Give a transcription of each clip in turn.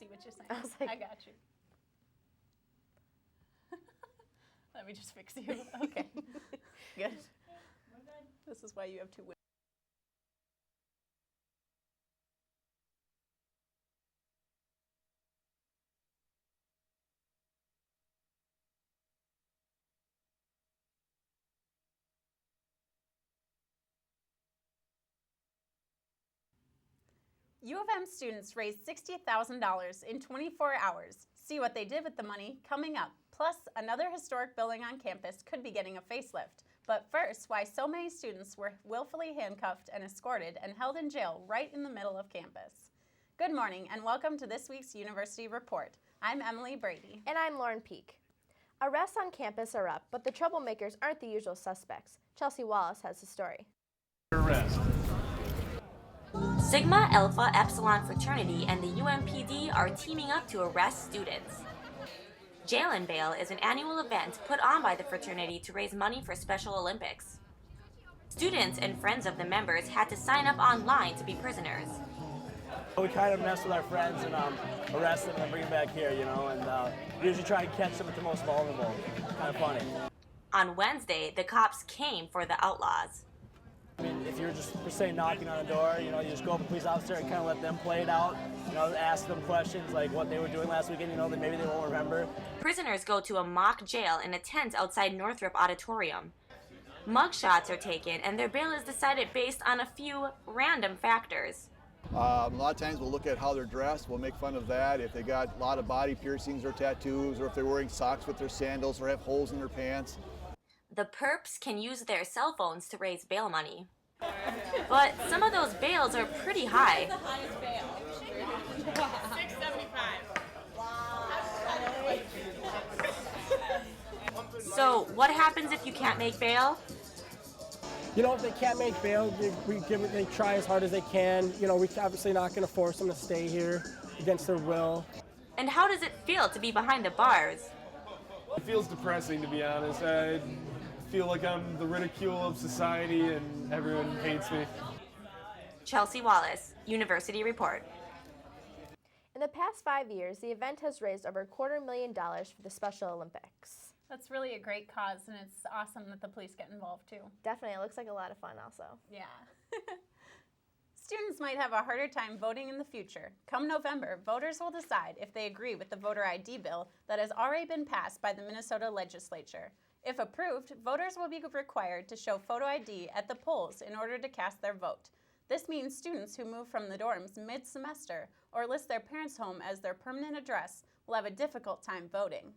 what you're saying. I was like, I got you. Let me just fix you. Okay. Good. This is why you have two women. U of M students raised $60,000 in 24 hours. See what they did with the money coming up. Plus, another historic building on campus could be getting a facelift. But first, why so many students were willfully handcuffed and escorted and held in jail right in the middle of campus. Good morning and welcome to this week's University Report. I'm Emily Brady. and I'm Lauren Peak. Arrests on campus are up, but the troublemakers aren't the usual suspects. Chelsea Wallace has the story. Arrest. Sigma Alpha Epsilon fraternity and the UMPD are teaming up to arrest students. Jail and Bail is an annual event put on by the fraternity to raise money for Special Olympics. Students and friends of the members had to sign up online to be prisoners. We kind of mess with our friends and arrest them and bring them back here, and usually try and catch them at the most vulnerable. Kind of funny. On Wednesday, the cops came for the outlaws. I mean, if you're just per se knocking on a door, you just go up to a police officer and kind of let them play it out. Ask them questions like what they were doing last weekend, that maybe they won't remember. Prisoners go to a mock jail in a tent outside Northrop Auditorium. Mug shots are taken and their bail is decided based on a few random factors. A lot of times we'll look at how they're dressed, we'll make fun of that. If they got a lot of body piercings or tattoos, or if they're wearing socks with their sandals or have holes in their pants. The perps can use their cell phones to raise bail money. But some of those bails are pretty high. The highest bail. $675. So what happens if you can't make bail? If they can't make bail, they try as hard as they can. We're obviously not going to force them to stay here against their will. And how does it feel to be behind the bars? It feels depressing, to be honest. I feel like I'm the ridicule of society and everyone hates me. Chelsea Wallace, University Report. In the past 5 years, the event has raised over $250,000 for the Special Olympics. That's really a great cause, and it's awesome that the police get involved too. Definitely, it looks like a lot of fun also. Yeah. Students might have a harder time voting in the future. Come November, voters will decide if they agree with the voter ID bill that has already been passed by the Minnesota legislature. If approved, voters will be required to show photo ID at the polls in order to cast their vote. This means students who move from the dorms mid-semester or list their parents' home as their permanent address will have a difficult time voting.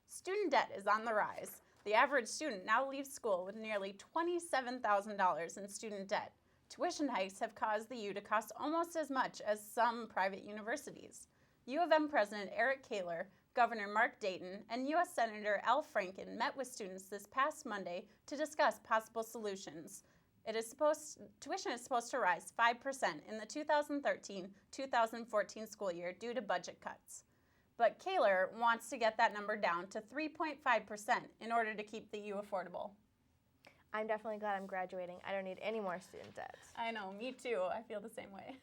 Student debt is on the rise. The average student now leaves school with nearly $27,000 in student debt. Tuition hikes have caused the U to cost almost as much as some private universities. U of M President Eric Kaler, Governor Mark Dayton, and U.S. Senator Al Franken met with students this past Monday to discuss possible solutions. Tuition is supposed to rise 5% in the 2013-2014 school year due to budget cuts. But Kaler wants to get that number down to 3.5% in order to keep the U affordable. I'm definitely glad I'm graduating. I don't need any more student debt. I know, me too. I feel the same way.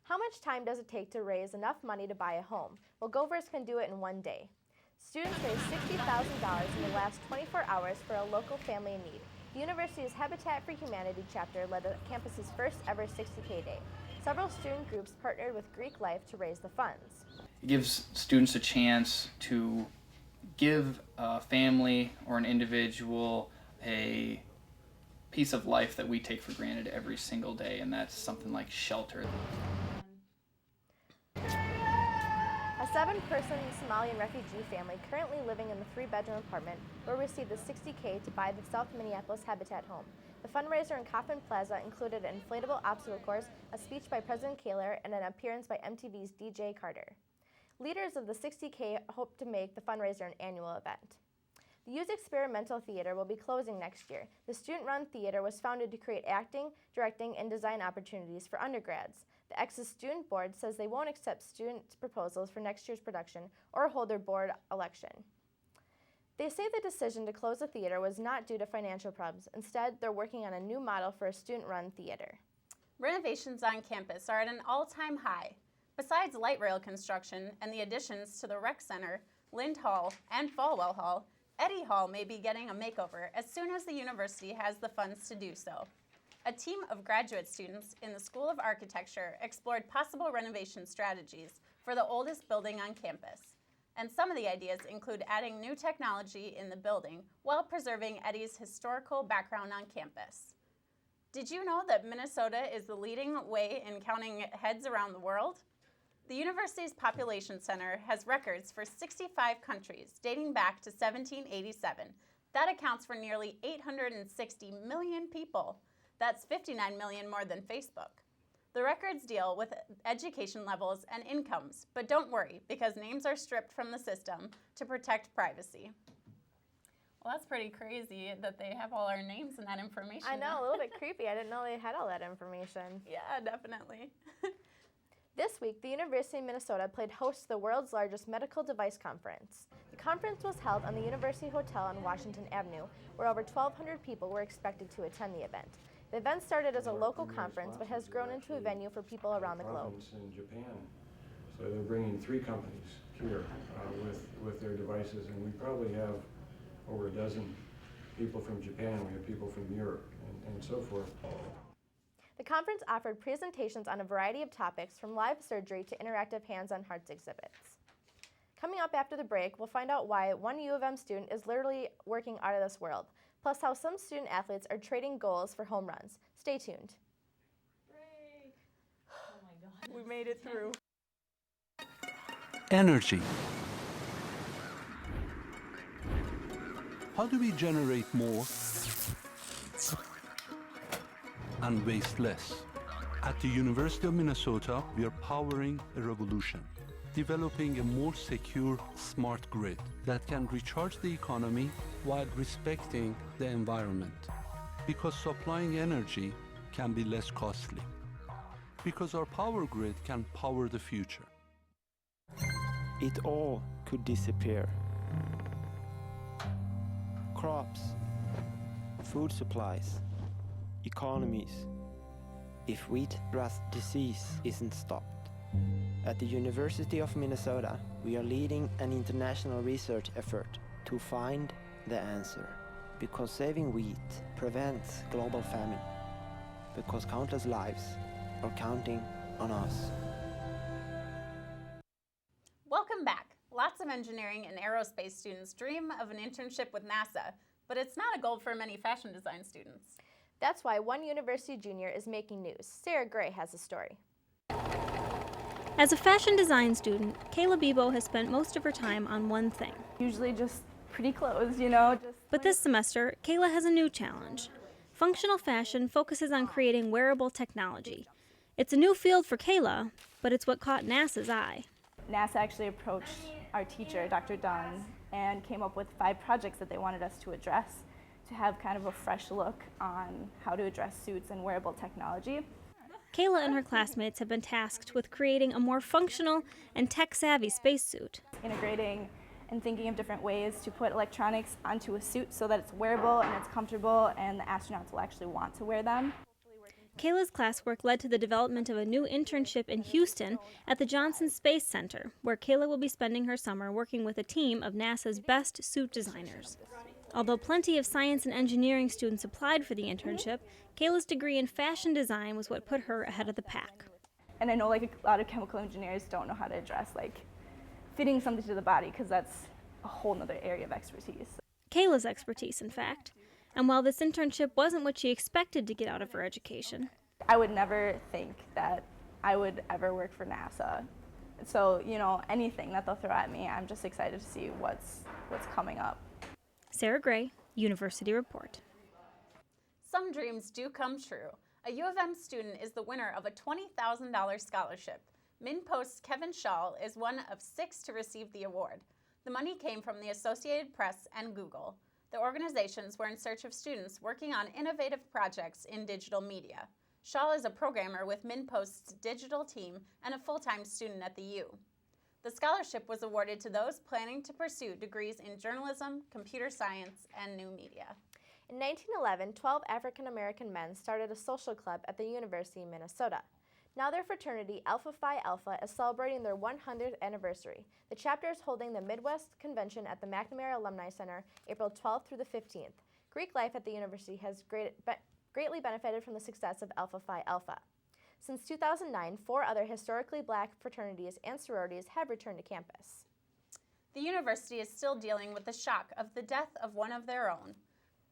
How much time does it take to raise enough money to buy a home? Well, Govers can do it in one day. Students raised $60,000 in the last 24 hours for a local family in need. The university's Habitat for Humanity chapter led the campus's first ever 60K day. Several student groups partnered with Greek Life to raise the funds. It gives students a chance to give a family or an individual a piece of life that we take for granted every single day, and that's something like shelter. A 7-person Somalian refugee family currently living in the 3-bedroom apartment will receive the $60K to buy the South Minneapolis Habitat home. The fundraiser in Coffin Plaza included an inflatable obstacle course, a speech by President Kaler, and an appearance by MTV's DJ Carter. Leaders of the 60K hope to make the fundraiser an annual event. The U's Experimental Theater will be closing next year. The student-run theater was founded to create acting, directing, and design opportunities for undergrads. The X's student board says they won't accept student proposals for next year's production or hold their board election. They say the decision to close the theater was not due to financial problems. Instead, they're working on a new model for a student-run theater. Renovations on campus are at an all-time high. Besides light rail construction and the additions to the Rec Center, Lind Hall, and Falwell Hall, Eddy Hall may be getting a makeover as soon as the university has the funds to do so. A team of graduate students in the School of Architecture explored possible renovation strategies for the oldest building on campus. And some of the ideas include adding new technology in the building while preserving Eddy's historical background on campus. Did you know that Minnesota is the leading way in counting heads around the world? The university's population center has records for 65 countries dating back to 1787. That accounts for nearly 860 million people. That's 59 million more than Facebook. The records deal with education levels and incomes, but don't worry, because names are stripped from the system to protect privacy. Well, that's pretty crazy that they have all our names and that information. I know, a little bit creepy. I didn't know they had all that information. Yeah, definitely. This week, the University of Minnesota played host to the world's largest medical device conference. The conference was held on the University Hotel on Washington Avenue, where over 1,200 people were expected to attend the event. The event started as a local conference, but has grown into a venue for people around the globe. In Japan, so they're bringing 3 companies here with their devices, and we probably have over a dozen people from Japan. We have people from Europe, and so forth. The conference offered presentations on a variety of topics, from live surgery to interactive hands-on hearts exhibits. Coming up after the break, we'll find out why one U of M student is literally working out of this world, plus how some student athletes are trading goals for home runs. Stay tuned. Break. Oh my God. We made it through. Energy. How do we generate more and waste less? At the University of Minnesota, we are powering a revolution, developing a more secure, smart grid that can recharge the economy while respecting the environment. Because supplying energy can be less costly. Because our power grid can power the future. It all could disappear. Crops, food supplies, economies, if wheat-rust disease isn't stopped. At the University of Minnesota, we are leading an international research effort to find the answer. Because saving wheat prevents global famine. Because countless lives are counting on us. Welcome back. Lots of engineering and aerospace students dream of an internship with NASA, but it's not a goal for many fashion design students. That's why one university junior is making news. Sarah Gray has a story. As a fashion design student, Kayla Bebo has spent most of her time on one thing. Usually just pretty clothes, you know. But this semester, Kayla has a new challenge. Functional fashion focuses on creating wearable technology. It's a new field for Kayla, but it's what caught NASA's eye. NASA actually approached our teacher, Dr. Dunn, and came up with 5 projects that they wanted us to address to have kind of a fresh look on how to address suits and wearable technology. Kayla and her classmates have been tasked with creating a more functional and tech-savvy spacesuit. Integrating and thinking of different ways to put electronics onto a suit so that it's wearable and it's comfortable and the astronauts will actually want to wear them. Kayla's classwork led to the development of a new internship in Houston at the Johnson Space Center, where Kayla will be spending her summer working with a team of NASA's best suit designers. Although plenty of science and engineering students applied for the internship, Kayla's degree in fashion design was what put her ahead of the pack. And I know a lot of chemical engineers don't know how to address fitting something to the body because that's a whole other area of expertise. Kayla's expertise, in fact. And while this internship wasn't what she expected to get out of her education, I would never think that I would ever work for NASA. So, anything that they'll throw at me, I'm just excited to see what's coming up. Sarah Gray, University Report. Some dreams do come true. A U of M student is the winner of a $20,000 scholarship. MinnPost's Kevin Schall is one of 6 to receive the award. The money came from the Associated Press and Google. The organizations were in search of students working on innovative projects in digital media. Schall is a programmer with MinnPost's digital team and a full-time student at the U. The scholarship was awarded to those planning to pursue degrees in journalism, computer science, and new media. In 1911, 12 African-American men started a social club at the University of Minnesota. Now their fraternity, Alpha Phi Alpha, is celebrating their 100th anniversary. The chapter is holding the Midwest Convention at the McNamara Alumni Center April 12th through the 15th. Greek life at the university has greatly benefited from the success of Alpha Phi Alpha. Since 2009, 4 other historically black fraternities and sororities have returned to campus. The university is still dealing with the shock of the death of one of their own.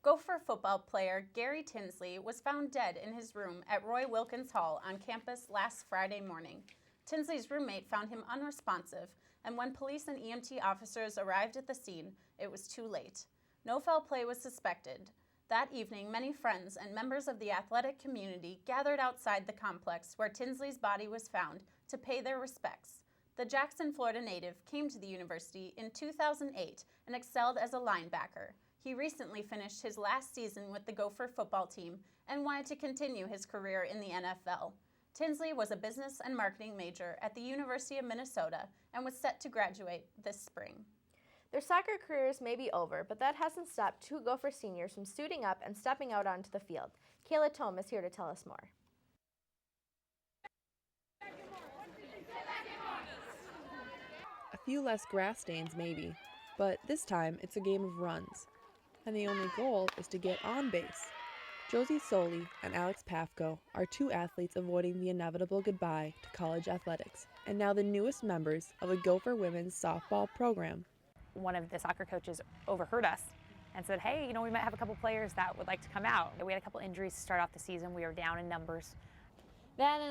Gopher football player Gary Tinsley was found dead in his room at Roy Wilkins Hall on campus last Friday morning. Tinsley's roommate found him unresponsive, and when police and EMT officers arrived at the scene, it was too late. No foul play was suspected. That evening, many friends and members of the athletic community gathered outside the complex where Tinsley's body was found to pay their respects. The Jackson, Florida native came to the university in 2008 and excelled as a linebacker. He recently finished his last season with the Gopher football team and wanted to continue his career in the NFL. Tinsley was a business and marketing major at the University of Minnesota and was set to graduate this spring. Their soccer careers may be over, but that hasn't stopped 2 Gopher seniors from suiting up and stepping out onto the field. Kayla Tome is here to tell us more. A few less grass stains maybe, but this time it's a game of runs. And the only goal is to get on base. Josie Soli and Alex Pafko are 2 athletes avoiding the inevitable goodbye to college athletics, and now the newest members of the Gopher women's softball program. One of the soccer coaches overheard us and said, hey, we might have a couple players that would like to come out. We had a couple injuries to start off the season. We were down in numbers. That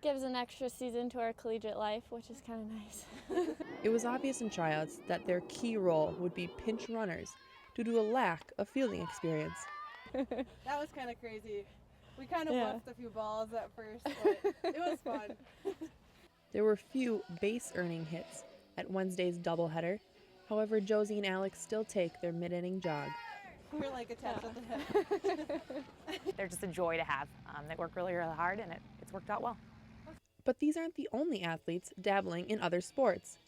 gives an extra season to our collegiate life, which is kind of nice. It was obvious in tryouts that their key role would be pinch runners due to a lack of fielding experience. That was kind of crazy. We kind of left a few balls at first, but it was fun. There were few base-earning hits at Wednesday's doubleheader. However, Josie and Alex still take their mid-inning jog. We're like attached at the hip. They're just a joy to have. They work really, really hard, and it's worked out well. But these aren't the only athletes dabbling in other sports.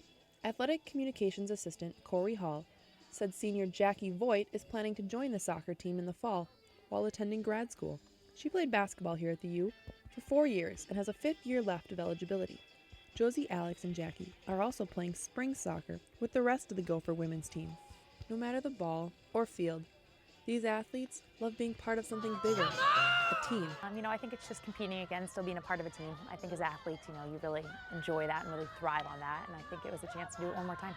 Athletic communications assistant Corey Hall said senior Jackie Voigt is planning to join the soccer team in the fall while attending grad school. She played basketball here at the U for 4 years and has a 5th year left of eligibility. Josie, Alex, and Jackie are also playing spring soccer with the rest of the Gopher women's team. No matter the ball or field, these athletes love being part of something bigger, a team. I think it's just competing again, still being a part of a team. I think as athletes, you really enjoy that and really thrive on that, and I think it was a chance to do it one more time.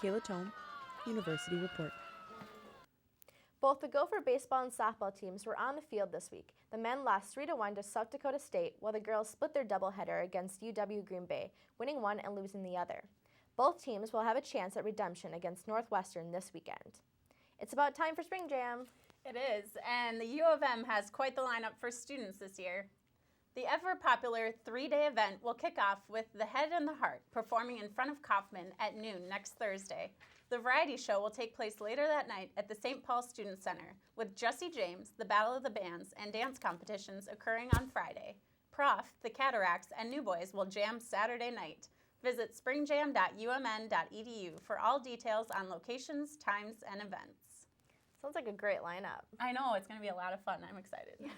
Kayla Tome, University Report. Both the Gopher baseball and softball teams were on the field this week. The men lost 3-1 to South Dakota State, while the girls split their doubleheader against UW Green Bay, winning one and losing the other. Both teams will have a chance at redemption against Northwestern this weekend. It's about time for Spring Jam. It is, and the U of M has quite the lineup for students this year. The ever-popular 3-day event will kick off with The Head and the Heart performing in front of Kaufman at noon next Thursday. The variety show will take place later that night at the St. Paul Student Center, with Jesse James, the Battle of the Bands, and dance competitions occurring on Friday. Prof, the Cataracts, and New Boys will jam Saturday night. Visit springjam.umn.edu for all details on locations, times, and events. Sounds like a great lineup. I know, it's going to be a lot of fun. I'm excited.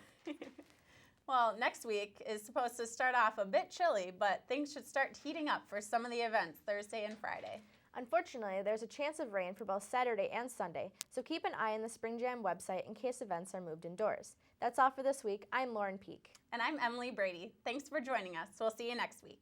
Well, next week is supposed to start off a bit chilly, but things should start heating up for some of the events Thursday and Friday. Unfortunately, there's a chance of rain for both Saturday and Sunday, so keep an eye on the Spring Jam website in case events are moved indoors. That's all for this week. I'm Lauren Peak. And I'm Emily Brady. Thanks for joining us. We'll see you next week.